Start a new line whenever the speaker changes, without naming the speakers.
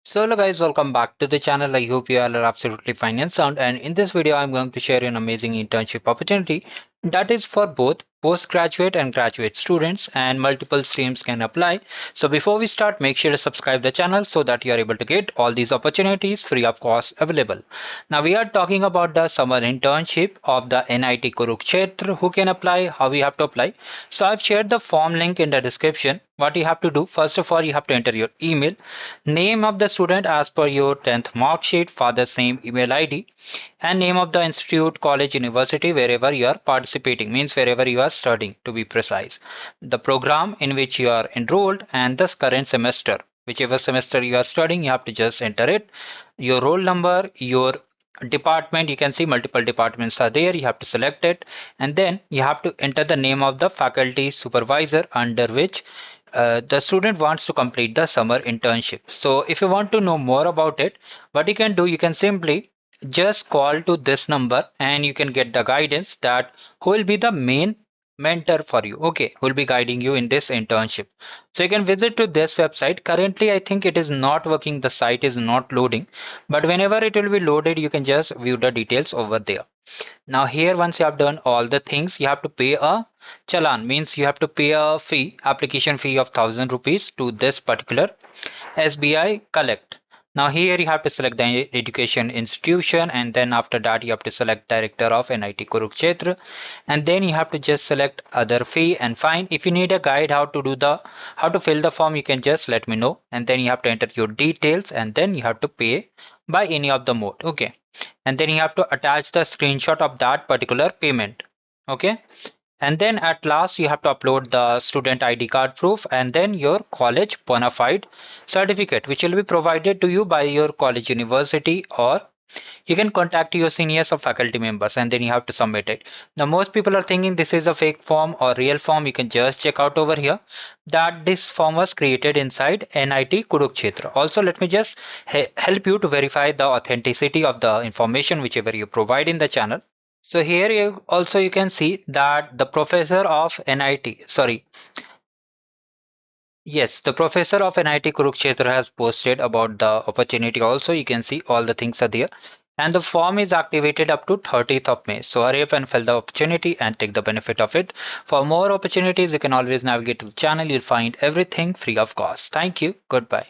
So hello guys, welcome back to the channel. I hope you all are absolutely fine and sound, and in this video I'm going to share an amazing internship opportunity that is for both postgraduate and graduate students, and multiple streams can apply. So before we start, make sure to subscribe the channel so that you are able to get all these opportunities free of cost available. Now we are talking about the summer internship of the NIT Kurukshetra. Who can apply, how we have to apply. So I've shared the form link in the description. What you have to do, first of all, you have to enter your email, name of the student as per your 10th mark sheet, father's name, email ID, and name of the institute, college, university, wherever you are participating, means wherever you are studying to be precise, the program in which you are enrolled, and the current semester. Whichever semester you are studying, you have to just enter it, your roll number, your department. You can see multiple departments are there, you have to select it, and then you have to enter the name of the faculty supervisor under which the student wants to complete the summer internship. So if you want to know more about it, what you can do, you can simply just call to this number and you can get the guidance that who will be the main mentor for you, okay, who will be guiding you in this internship. So you can visit to this website. Currently I think it is not working, the site is not loading, but whenever it will be loaded you can just view the details over there. Now here, once you have done all the things, you have to pay a challan, means you have to pay a fee, application fee of 1000 rupees to this particular SBI Collect. Now here you have to select the education institution, and then after that you have to select director of NIT Kurukshetra, and then you have to just select other fee and fine. If you need a guide how to fill the form, you can just let me know, and then you have to enter your details, and then you have to pay by any of the mode, okay, and then you have to attach the screenshot of that particular payment, okay, and then at last you have to upload the student ID card proof and then your college bona fide certificate, which will be provided to you by your college university, or you can contact your seniors or faculty members, and then you have to submit it. Now most people are thinking this is a fake form or real form. You can just check out over here that this form was created inside NIT Kurukshetra. Also, let me just help you to verify the authenticity of the information whichever you provide in the channel. So here you can see that the professor of NIT, sorry, yes, the professor of NIT Kurukshetra has posted about the opportunity. Also, you can see all the things are there. And the form is activated up to 30th of May. So hurry up and fill the opportunity and take the benefit of it. For more opportunities, you can always navigate to the channel. You'll find everything free of cost. Thank you. Goodbye.